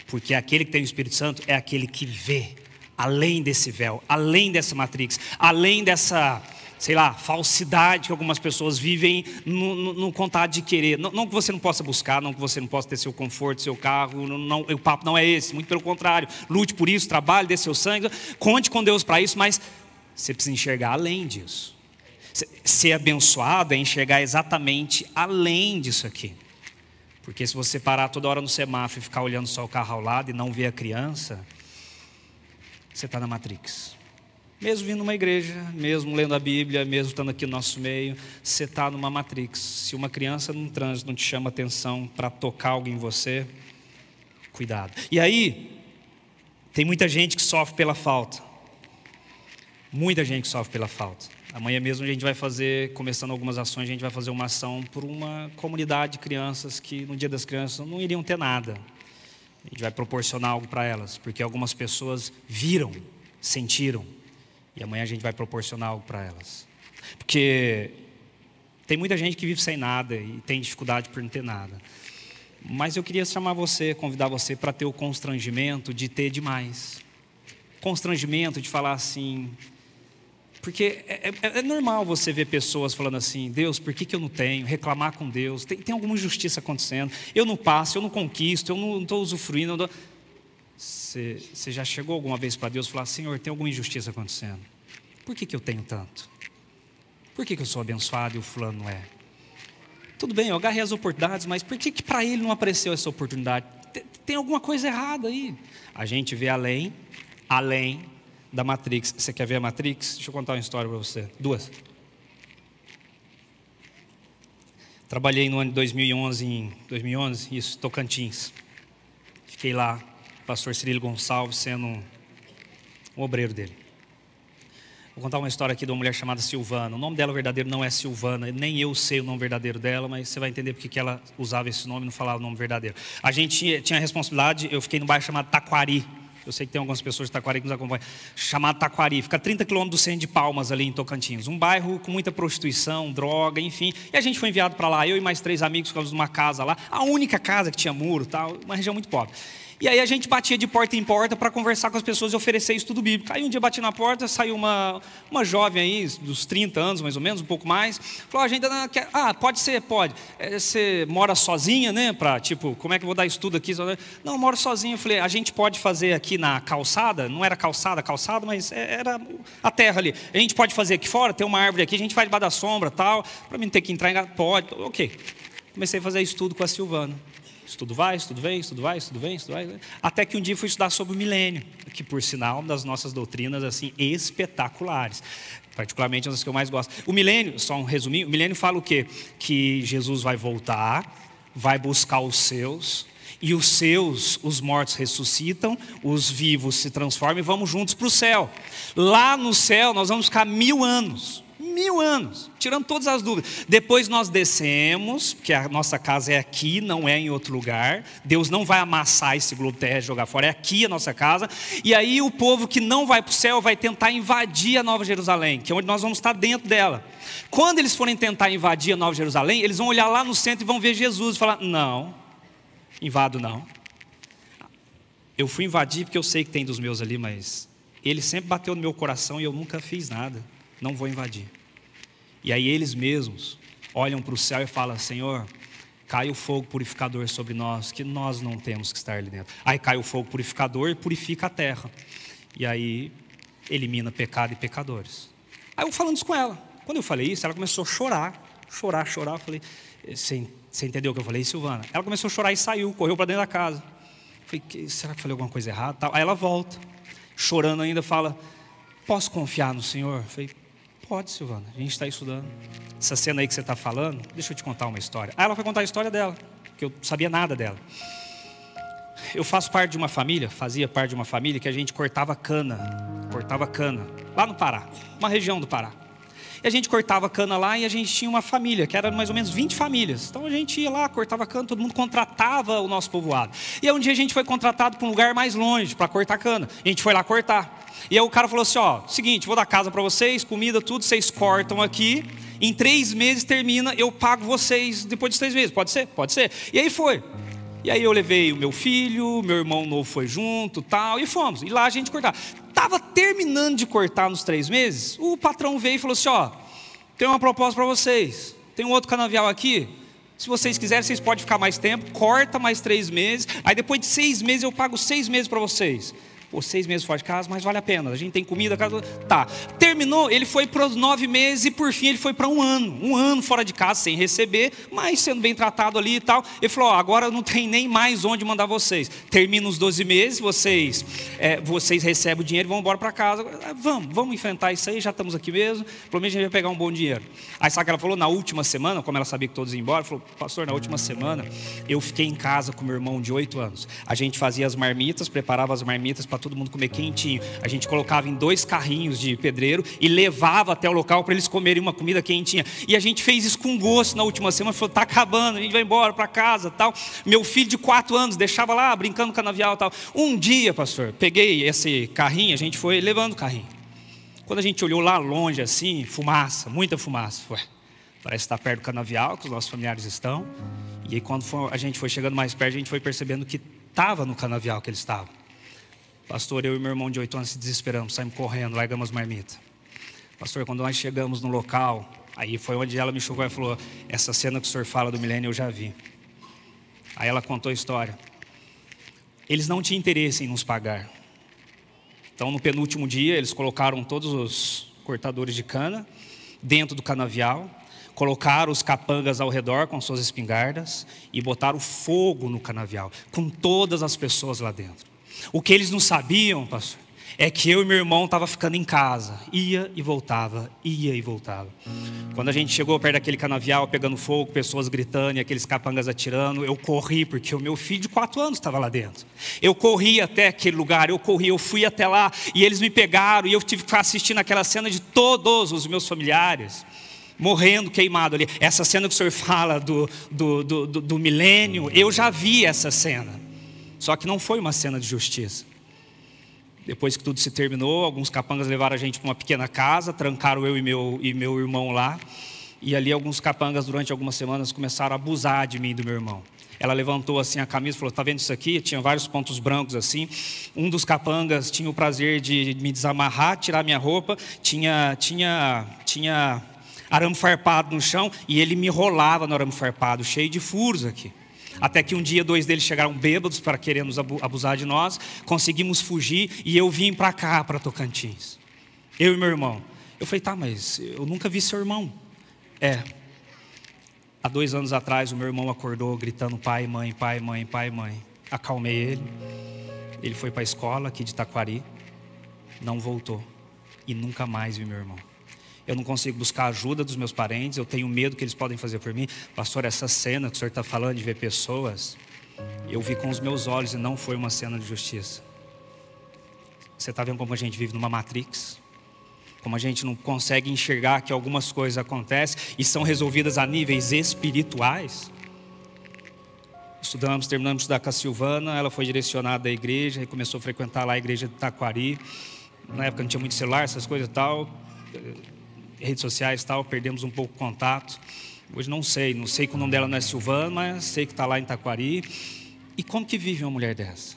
Porque aquele que tem o Espírito Santo é aquele que vê além desse véu, além dessa matrix, além dessa, sei lá, falsidade que algumas pessoas vivem no contato de querer. Não que você não possa buscar, não que você não possa ter seu conforto, seu carro, não, o papo não é esse, muito pelo contrário. Lute por isso, trabalhe, dê seu sangue, conte com Deus para isso, mas você precisa enxergar além disso. Ser abençoado é enxergar exatamente além disso aqui. Porque se você parar toda hora no semáforo e ficar olhando só o carro ao lado e não ver a criança, você está na matrix. Mesmo vindo numa igreja, mesmo lendo a Bíblia, mesmo estando aqui no nosso meio, você está numa matrix. Se uma criança num trânsito não te chama atenção para tocar algo em você, cuidado. E aí, tem muita gente que sofre pela falta. Muita gente que sofre pela falta. Amanhã mesmo a gente vai fazer, começando algumas ações, a gente vai fazer uma ação por uma comunidade de crianças que no Dia das Crianças não iriam ter nada. A gente vai proporcionar algo para elas, porque algumas pessoas viram, sentiram. E amanhã a gente vai proporcionar algo para elas. Porque tem muita gente que vive sem nada e tem dificuldade por não ter nada. Mas eu queria chamar você, convidar você para ter o constrangimento de ter demais. Constrangimento de falar assim... Porque é normal você ver pessoas falando assim, Deus, por que eu não tenho? Reclamar com Deus, tem alguma injustiça acontecendo, eu não passo, eu não conquisto, eu não estou usufruindo. Você já chegou alguma vez para Deus e falar, Senhor, tem alguma injustiça acontecendo? Por que eu tenho tanto? Por que eu sou abençoado e o fulano não é? Tudo bem, eu agarrei as oportunidades, mas por que para ele não apareceu essa oportunidade? Tem alguma coisa errada aí. A gente vê além da Matrix. Você quer ver a Matrix? Deixa eu contar uma história para você. 2. Trabalhei no ano de 2011, isso, Tocantins. Fiquei lá, pastor Cirilo Gonçalves, sendo um obreiro dele. Vou contar uma história aqui de uma mulher chamada Silvana. O nome dela verdadeiro não é Silvana, nem eu sei o nome verdadeiro dela, mas você vai entender porque que ela usava esse nome e não falava o nome verdadeiro. A gente tinha a responsabilidade, eu fiquei no bairro chamado Taquari. Eu sei que tem algumas pessoas de Taquari que nos acompanham. Chamado Taquari, fica a 30 quilômetros do centro de Palmas, ali em Tocantins. Um bairro com muita prostituição, droga, enfim. E a gente foi enviado para lá, eu e mais 3 amigos, ficamos numa casa lá. A única casa que tinha muro, tal, uma região muito pobre. E aí a gente batia de porta em porta para conversar com as pessoas e oferecer estudo bíblico. Aí um dia bati na porta, saiu uma jovem aí, dos 30 anos mais ou menos, um pouco mais. Falou, a gente ainda quer... pode ser, pode. Você mora sozinha, né? Tipo, como é que eu vou dar estudo aqui? Não, eu moro sozinha. Eu falei, a gente pode fazer aqui na calçada? Não era calçada, mas era a terra ali. A gente pode fazer aqui fora? Tem uma árvore aqui, a gente vai debaixo da sombra, tal. Para mim não ter que entrar em casa. Pode, ok. Comecei a fazer estudo com a Silvana. Estudo vai, estudo vem, estudo vai, estudo vem, estudo vai. Até que um dia fui estudar sobre o milênio, que por sinal, uma das nossas doutrinas assim espetaculares. Particularmente uma das que eu mais gosto. O milênio, só um resuminho, o milênio fala o quê? Que Jesus vai voltar, vai buscar os seus, e os seus, os mortos ressuscitam, os vivos se transformam e vamos juntos para o céu. Lá no céu nós vamos ficar 1000 anos. 1000 anos, tirando todas as dúvidas. Depois nós descemos, porque a nossa casa é aqui, não é em outro lugar. Deus não vai amassar esse globo terrestre e jogar fora, é aqui a nossa casa. E aí o povo que não vai para o céu vai tentar invadir a Nova Jerusalém, que é onde nós vamos estar dentro dela. Quando eles forem tentar invadir a Nova Jerusalém, eles vão olhar lá no centro e vão ver Jesus e falar, não, invado não. Eu fui invadir porque eu sei que tem dos meus ali, mas ele sempre bateu no meu coração e eu nunca fiz nada. Não vou invadir. E aí eles mesmos olham para o céu e falam, Senhor, cai o fogo purificador sobre nós, que nós não temos que estar ali dentro. Aí cai o fogo purificador e purifica a terra. E aí elimina pecado e pecadores. Aí eu falando isso com ela. Quando eu falei isso, ela começou a chorar. Eu falei, você entendeu o que eu falei, Silvana? Ela começou a chorar e saiu, correu para dentro da casa. Eu falei, será que eu falei alguma coisa errada? Aí ela volta, chorando ainda, fala, posso confiar no Senhor? Eu falei, pode, Silvana, a gente está estudando. Essa cena aí que você está falando, deixa eu te contar uma história. Aí ela foi contar a história dela, que eu não sabia nada dela. Eu fazia parte de uma família que a gente cortava cana, lá no Pará, uma região do Pará. E a gente cortava cana lá e a gente tinha uma família, que era mais ou menos 20 famílias. Então a gente ia lá, cortava cana, todo mundo contratava o nosso povoado. E aí um dia a gente foi contratado para um lugar mais longe, para cortar cana. A gente foi lá cortar. E aí o cara falou assim, ó, seguinte, vou dar casa para vocês, comida, tudo, vocês cortam aqui. Em 3 meses termina, eu pago vocês depois de 3 meses. Pode ser? Pode ser. E aí foi. E aí eu levei o meu filho, meu irmão novo foi junto, tal, e fomos. E lá a gente cortava. Estava terminando de cortar nos 3 meses, o patrão veio e falou assim, ó, tem uma proposta para vocês. Tem um outro canavial aqui. Se vocês quiserem, vocês podem ficar mais tempo, corta mais 3 meses. Aí depois de 6 meses eu pago 6 meses para vocês. Pô, 6 meses fora de casa, mas vale a pena. A gente tem comida, casa. Tá. Terminou, ele foi para os 9 meses e por fim ele foi para 1 ano. 1 ano fora de casa, sem receber, mas sendo bem tratado ali e tal. Ele falou, ó, agora não tem nem mais onde mandar vocês. Termina os 12 meses, vocês recebem o dinheiro e vão embora para casa. Vamos enfrentar isso aí, já estamos aqui mesmo. Provavelmente a gente vai pegar um bom dinheiro. Aí sabe o que ela falou? Na última semana, como ela sabia que todos iam embora, ela falou, pastor, na última semana eu fiquei em casa com meu irmão de 8 anos. A gente fazia as marmitas, preparava as marmitas para todo mundo comer quentinho. A gente colocava em 2 carrinhos de pedreiro e levava até o local para eles comerem uma comida quentinha. E a gente fez isso com gosto na última semana. Falou, tá acabando, a gente vai embora para casa, tal. Meu filho de 4 anos deixava lá brincando com canavial, tal. Um dia, pastor, peguei esse carrinho, a gente foi levando o carrinho. Quando a gente olhou lá longe assim, fumaça, muita fumaça. Ué, parece estar perto do canavial, que os nossos familiares estão. E aí quando a gente foi chegando mais perto, a gente foi percebendo que estava no canavial que eles estavam. Pastor, eu e meu irmão de 8 anos se desesperamos, saímos correndo, largamos as marmitas. Pastor, quando nós chegamos no local, aí foi onde ela me chocou e falou, essa cena que o senhor fala do milênio eu já vi. Aí ela contou a história. Eles não tinham interesse em nos pagar. Então no penúltimo dia, eles colocaram todos os cortadores de cana dentro do canavial, colocaram os capangas ao redor com suas espingardas e botaram fogo no canavial, com todas as pessoas lá dentro. O que eles não sabiam, pastor, é que eu e meu irmão estavam ficando em casa. Ia e voltava, ia e voltava. Quando a gente chegou perto daquele canavial, pegando fogo, pessoas gritando e aqueles capangas atirando, eu corri, porque o meu filho de 4 anos estava lá dentro. Eu corri até aquele lugar, eu fui até lá, e eles me pegaram, e eu tive que ficar assistindo aquela cena de todos os meus familiares morrendo queimado ali. Essa cena que o senhor fala do milênio, eu já vi essa cena. Só que não foi uma cena de justiça. Depois que tudo se terminou, alguns capangas levaram a gente para uma pequena casa, trancaram eu e meu irmão lá. E ali alguns capangas, durante algumas semanas, começaram a abusar de mim e do meu irmão. Ela levantou assim a camisa e falou, tá vendo isso aqui? Tinha vários pontos brancos assim. Um dos capangas tinha o prazer de me desamarrar, tirar minha roupa. Tinha arame farpado no chão e ele me rolava no arame farpado, cheio de furos aqui. Até que um dia 2 deles chegaram bêbados para querer nos abusar de nós. Conseguimos fugir e eu vim para cá, para Tocantins. Eu e meu irmão. Eu falei, tá, mas eu nunca vi seu irmão. Há 2 anos atrás o meu irmão acordou gritando pai, mãe, pai, mãe, pai, mãe. Acalmei ele. Ele foi para a escola aqui de Taquari. Não voltou. E nunca mais vi meu irmão. Eu não consigo buscar ajuda dos meus parentes, eu tenho medo que eles podem fazer por mim. Pastor, essa cena que o senhor está falando de ver pessoas, eu vi com os meus olhos e não foi uma cena de justiça. Você está vendo como a gente vive numa Matrix? Como a gente não consegue enxergar que algumas coisas acontecem e são resolvidas a níveis espirituais? Terminamos de estudar com a Silvana, ela foi direcionada à igreja e começou a frequentar lá a igreja de Taquari. Na época não tinha muito celular, essas coisas e tal, redes sociais e tal, perdemos um pouco o contato. Hoje não sei que o nome dela não é Silvana, mas sei que está lá em Taquari. E como que vive uma mulher dessa?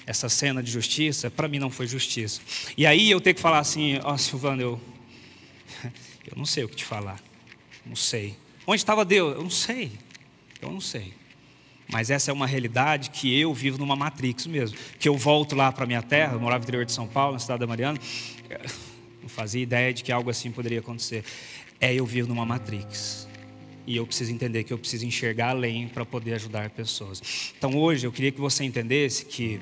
Essa cena de justiça, para mim não foi justiça. E aí eu tenho que falar assim, Silvana, eu não sei o que te falar, não sei. Onde estava Deus? Eu não sei. Mas essa é uma realidade que eu vivo numa Matrix mesmo. Que eu volto lá para a minha terra, eu morava no interior de São Paulo, na cidade da Mariana, não fazia ideia de que algo assim poderia acontecer. Eu vivo numa Matrix. E eu preciso entender que eu preciso enxergar além para poder ajudar pessoas. Então hoje eu queria que você entendesse que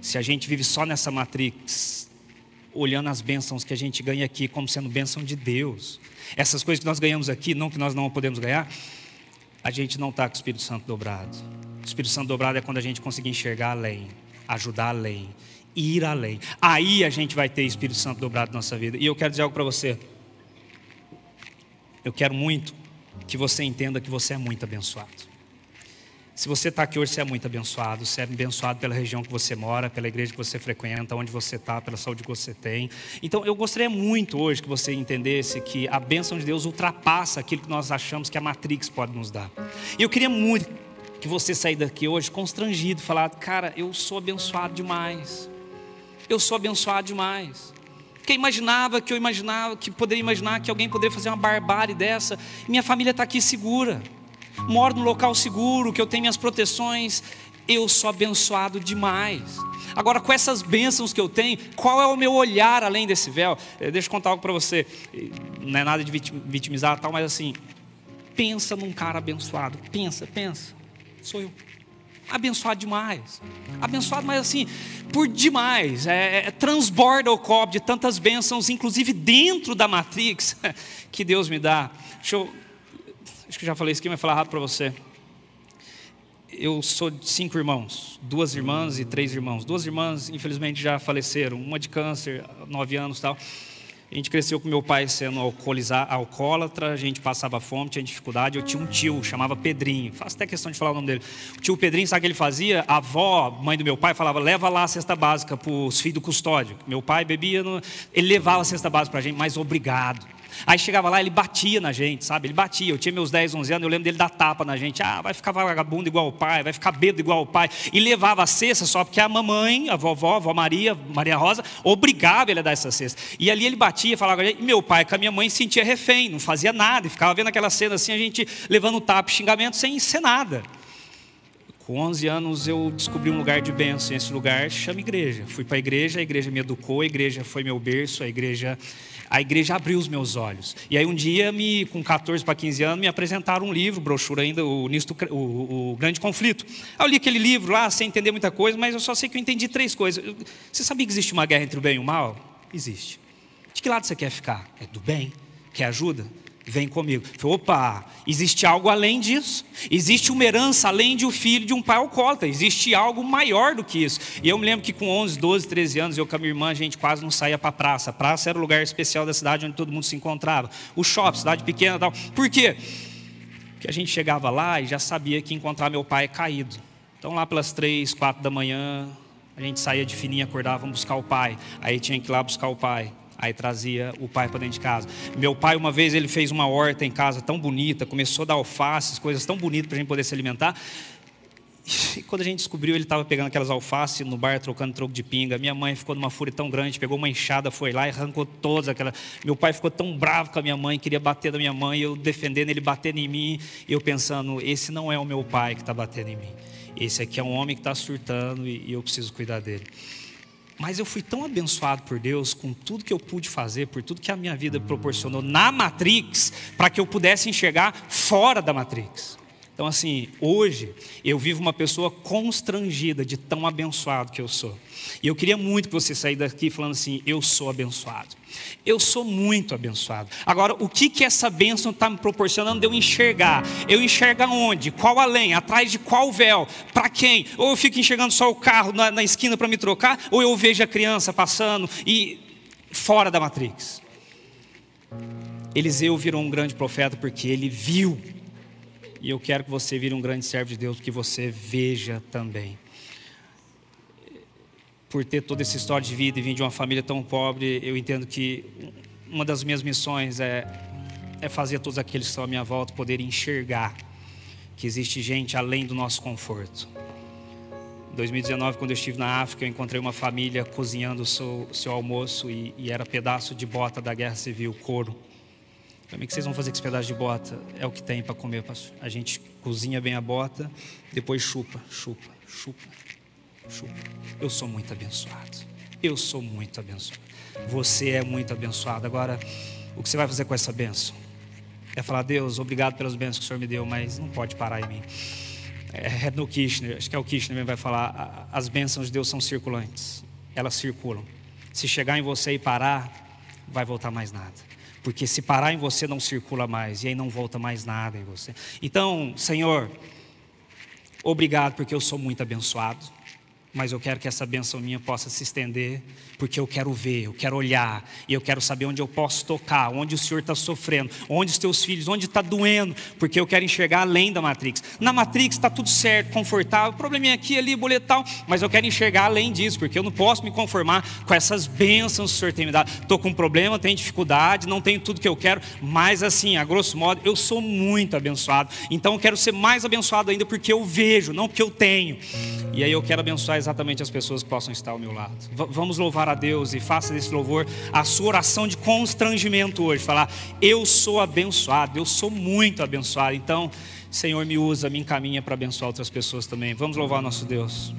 se a gente vive só nessa Matrix, olhando as bênçãos que a gente ganha aqui como sendo bênção de Deus, essas coisas que nós ganhamos aqui, não que nós não podemos ganhar, a gente não está com o Espírito Santo dobrado. O Espírito Santo dobrado é quando a gente conseguir enxergar além, ajudar além, ir além. Aí a gente vai ter Espírito Santo dobrado na nossa vida. E eu quero dizer algo para você. Eu quero muito que você entenda que você é muito abençoado. Se você está aqui hoje, você é muito abençoado. Você é abençoado pela região que você mora, pela igreja que você frequenta, onde você está, pela saúde que você tem. Então, eu gostaria muito hoje que você entendesse que a bênção de Deus ultrapassa aquilo que nós achamos que a Matrix pode nos dar. E eu queria muito que você saísse daqui hoje constrangido, falar: cara, eu sou abençoado demais. Eu sou abençoado demais. Porque eu imaginava que poderia imaginar que alguém poderia fazer uma barbárie dessa. Minha família está aqui segura. Moro num local seguro, que eu tenho minhas proteções. Eu sou abençoado demais. Agora, com essas bênçãos que eu tenho, qual é o meu olhar além desse véu? Deixa eu contar algo para você. Não é nada de vitimizar tal, mas assim, pensa num cara abençoado. Pensa. Sou eu. Abençoado demais. Abençoado, mas assim, por demais. Transborda o copo de tantas bênçãos, inclusive dentro da Matrix, que Deus me dá. Acho que já falei isso aqui, mas vou falar rápido para você. Eu sou de 5 irmãos, 2 irmãs e 3 irmãos. 2 irmãs, infelizmente, já faleceram. Uma de câncer, 9 anos e tal. A gente cresceu com meu pai sendo alcoólatra, a gente passava fome, tinha dificuldade. Eu tinha um tio, chamava Pedrinho. Faço até questão de falar o nome dele. O tio Pedrinho, sabe o que ele fazia? A avó, mãe do meu pai, falava: leva lá a cesta básica para os filhos do custódio. Meu pai bebia, ele levava a cesta básica para a gente, mas obrigado. Aí chegava lá, ele batia na gente, sabe? Ele batia. Eu tinha meus 10, 11 anos, eu lembro dele dar tapa na gente. Vai ficar vagabundo igual o pai, vai ficar bêbado igual o pai. E levava a cesta só porque a mamãe, a vovó, a vó Maria Rosa, obrigava ele a dar essa cesta. E ali ele batia, falava com a gente. E meu pai com a minha mãe se sentia refém, não fazia nada. E ficava vendo aquela cena assim, a gente levando tapa e xingamento sem ser nada. Com 11 anos eu descobri um lugar de bênção. E esse lugar chama igreja. Fui para a igreja me educou, a igreja foi meu berço, a igreja abriu os meus olhos. E aí um dia, com 14 para 15 anos, me apresentaram um livro, brochura ainda, o Grande Conflito. Aí eu li aquele livro lá, sem entender muita coisa, mas eu só sei que eu entendi 3 coisas. Você sabia que existe uma guerra entre o bem e o mal? Existe. De que lado você quer ficar? É do bem? Quer ajuda? Vem comigo. Falei: opa, existe algo além disso. Existe uma herança além de um filho de um pai alcoólatra. Existe algo maior do que isso. E eu me lembro que com 11, 12, 13 anos, eu com a minha irmã, a gente quase não saía para a praça. A praça era o lugar especial da cidade onde todo mundo se encontrava. O shopping, cidade pequena e tal. Por quê? Porque a gente chegava lá e já sabia que ia encontrar meu pai caído. Então lá pelas 3, 4 da manhã, a gente saía de fininho, acordava, vamos buscar o pai. Aí tinha que ir lá buscar o pai. Aí trazia o pai para dentro de casa. Meu pai, uma vez, ele fez uma horta em casa tão bonita, começou a dar alfaces, coisas tão bonitas para a gente poder se alimentar. E quando a gente descobriu, ele estava pegando aquelas alfaces no bar, trocando troco de pinga. Minha mãe ficou numa fúria tão grande, pegou uma enxada, foi lá e arrancou todas aquelas. Meu pai ficou tão bravo com a minha mãe, queria bater da minha mãe, eu defendendo ele, batendo em mim. E eu pensando: esse não é o meu pai que está batendo em mim. Esse aqui é um homem que está surtando e eu preciso cuidar dele. Mas eu fui tão abençoado por Deus com tudo que eu pude fazer, por tudo que a minha vida proporcionou na Matrix, para que eu pudesse enxergar fora da Matrix. Então assim, hoje eu vivo uma pessoa constrangida de tão abençoado que eu sou. E eu queria muito que você saísse daqui falando assim: eu sou abençoado. Eu sou muito abençoado. Agora, o que essa bênção está me proporcionando de eu enxergar? Eu enxergo aonde? Qual além? Atrás de qual véu? Para quem? Ou eu fico enxergando só o carro na esquina para me trocar? Ou eu vejo a criança passando e fora da Matrix? Eliseu virou um grande profeta porque ele viu. E eu quero que você vire um grande servo de Deus, porque você veja também. Por ter toda essa história de vida e vir de uma família tão pobre, eu entendo que uma das minhas missões é fazer todos aqueles que estão à minha volta poderem enxergar que existe gente além do nosso conforto. Em 2019, quando eu estive na África, eu encontrei uma família cozinhando o seu almoço e era pedaço de bota da guerra civil, couro. Como é que vocês vão fazer com esse pedaço de bota? É o que tem para comer, pastor. A gente cozinha bem a bota, depois chupa. Eu sou muito abençoado. Eu sou muito abençoado. Você é muito abençoado. Agora, o que você vai fazer com essa bênção? É falar: Deus, obrigado pelas bênçãos que o Senhor me deu, mas não pode parar em mim. É no Kirchner, acho que é o Kirchner mesmo, vai falar: as bênçãos de Deus são circulantes. Elas circulam. Se chegar em você e parar, vai voltar mais nada. Porque se parar em você, não circula mais. E aí não volta mais nada em você. Então, Senhor, obrigado porque eu sou muito abençoado. mas eu quero que essa bênção minha possa se estender, porque eu quero ver, eu quero olhar, e eu quero saber onde eu posso tocar, onde o Senhor está sofrendo, onde os teus filhos, onde está doendo, porque eu quero enxergar além da Matrix. Na Matrix está tudo certo, confortável, o probleminha aqui, ali, boleto tal, mas eu quero enxergar além disso, porque eu não posso me conformar com essas bênçãos que o Senhor tem me dado. Estou com um problema, tenho dificuldade, não tenho tudo que eu quero, mas assim, a grosso modo, eu sou muito abençoado, então eu quero ser mais abençoado ainda, porque eu vejo, não porque eu tenho. E aí eu quero abençoar exatamente as pessoas que possam estar ao meu lado. Vamos louvar a Deus e faça desse louvor a sua oração de constrangimento hoje. Falar, eu sou abençoado, eu sou muito abençoado. Então, Senhor, me usa, me encaminha para abençoar outras pessoas também. Vamos louvar o nosso Deus.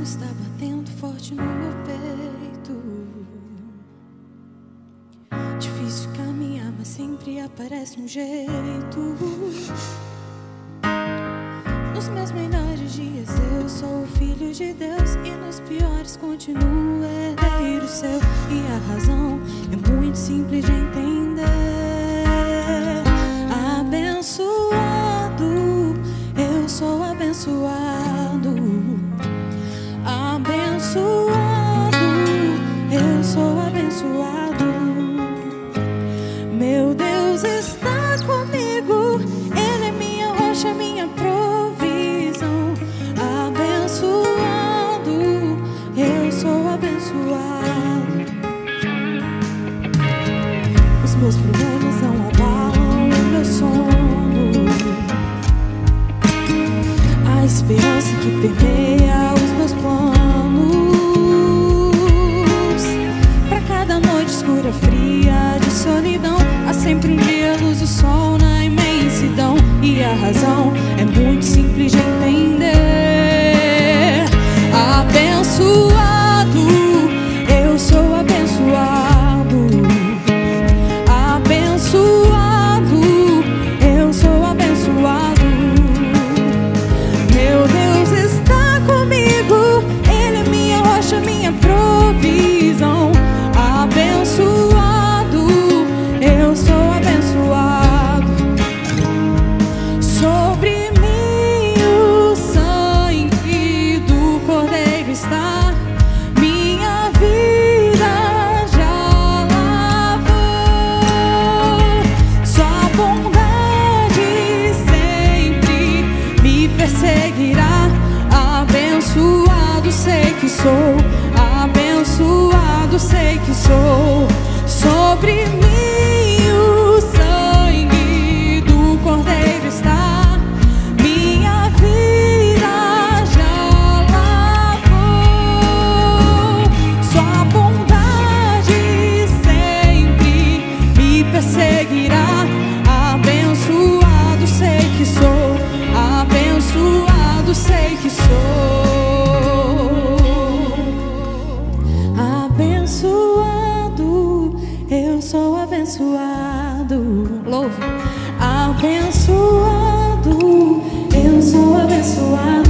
Está batendo forte no meu peito. Difícil caminhar, mas sempre aparece um jeito. Nos meus melhores dias eu sou o filho de Deus, e nos piores continuo herdeiro seu. E a razão é muito simples de entender. Abençoado, eu sou abençoado. Abençoado, eu sou abençoado. Meu Deus está comigo, Ele é minha rocha, minha provisão. Abençoado, eu sou abençoado. Os meus problemas não abalam o meu sono. A esperança que permeia os meus planos. Pra cada noite escura, fria, de solidão, há sempre um dia, luz do sol na imensidão. E a razão é muito simples de entender. Abençoado, eu sou abençoado. Abençoado, eu sou abençoado. Meu Deus está comigo, Ele é minha rocha, minha provisão. Abençoado, eu sou abençoado. Sobre mim o sangue do Cordeiro está, minha vida já lavou. Sua bondade sempre me perseguirá. Abençoado sei que sou, abençoado sei que sou. Sobre mim o sangue do Cordeiro está, minha vida já lavou. Sua bondade sempre me perseguirá. Abençoado sei que sou, abençoado sei que sou. Abençoado, eu sou abençoado. Louve. Abençoado, eu sou abençoado.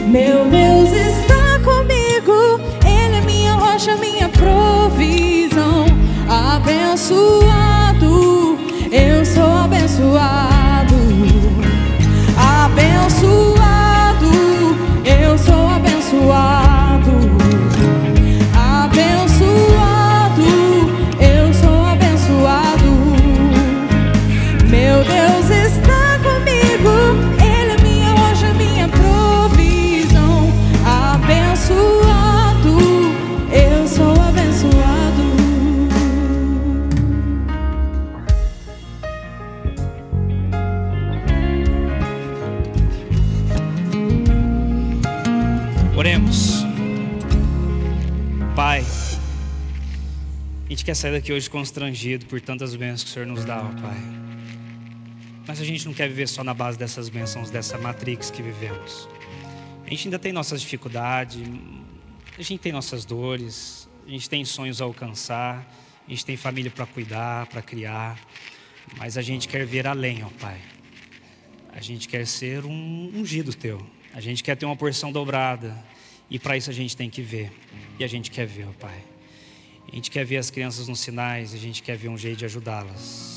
Meu Deus está comigo, Ele é minha rocha, minha provisão. Abençoado, eu sou abençoado. Abençoado, eu sou abençoado. Abençoado, eu sou abençoado. Meu Deus está comigo, Ele é minha rocha, minha provisão. Abençoado, eu sou abençoado. Oremos. Pai, a gente quer sair daqui hoje constrangido por tantas bênçãos que o Senhor nos dá, ó Pai. Mas a gente não quer viver só na base dessas bênçãos, dessa matrix que vivemos. A gente ainda tem nossas dificuldades, a gente tem nossas dores, a gente tem sonhos a alcançar, a gente tem família para cuidar, para criar, mas a gente quer ver além, ó Pai. A gente quer ser um ungido Teu, a gente quer ter uma porção dobrada, e para isso a gente tem que ver, e a gente quer ver, ó Pai. A gente quer ver as crianças nos sinais, a gente quer ver um jeito de ajudá-las.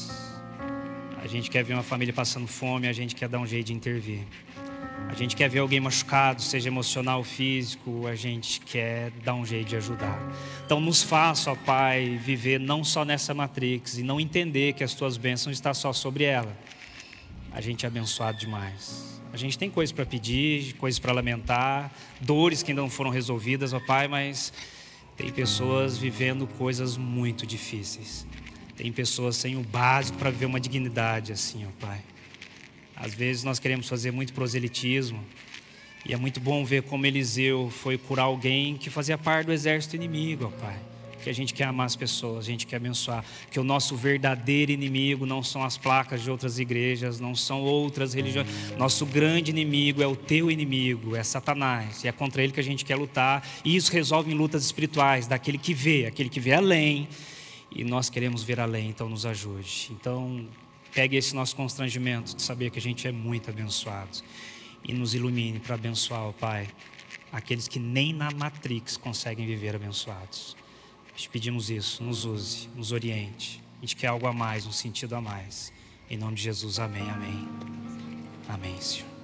A gente quer ver uma família passando fome, a gente quer dar um jeito de intervir. A gente quer ver alguém machucado, seja emocional ou físico, a gente quer dar um jeito de ajudar. Então nos faça, ó Pai, viver não só nessa matrix e não entender que as Tuas bênçãos estão só sobre ela. A gente é abençoado demais. A gente tem coisas para pedir, coisas para lamentar, dores que ainda não foram resolvidas, ó Pai, mas tem pessoas vivendo coisas muito difíceis. Tem pessoas sem o básico para viver uma dignidade assim, ó Pai. Às vezes nós queremos fazer muito proselitismo. E é muito bom ver como Eliseu foi curar alguém que fazia parte do exército inimigo, ó Pai. Porque a gente quer amar as pessoas, a gente quer abençoar. Porque o nosso verdadeiro inimigo não são as placas de outras igrejas, não são outras religiões. Nosso grande inimigo é o Teu inimigo, é Satanás. E é contra ele que a gente quer lutar. E isso resolve em lutas espirituais, daquele que vê além. E nós queremos ver além, então nos ajude. Então, pegue esse nosso constrangimento de saber que a gente é muito abençoado. E nos ilumine para abençoar, ó Pai, aqueles que nem na Matrix conseguem viver abençoados. Te pedimos isso, nos use, nos oriente. A gente quer algo a mais, um sentido a mais. Em nome de Jesus, amém, amém. Amém, Senhor.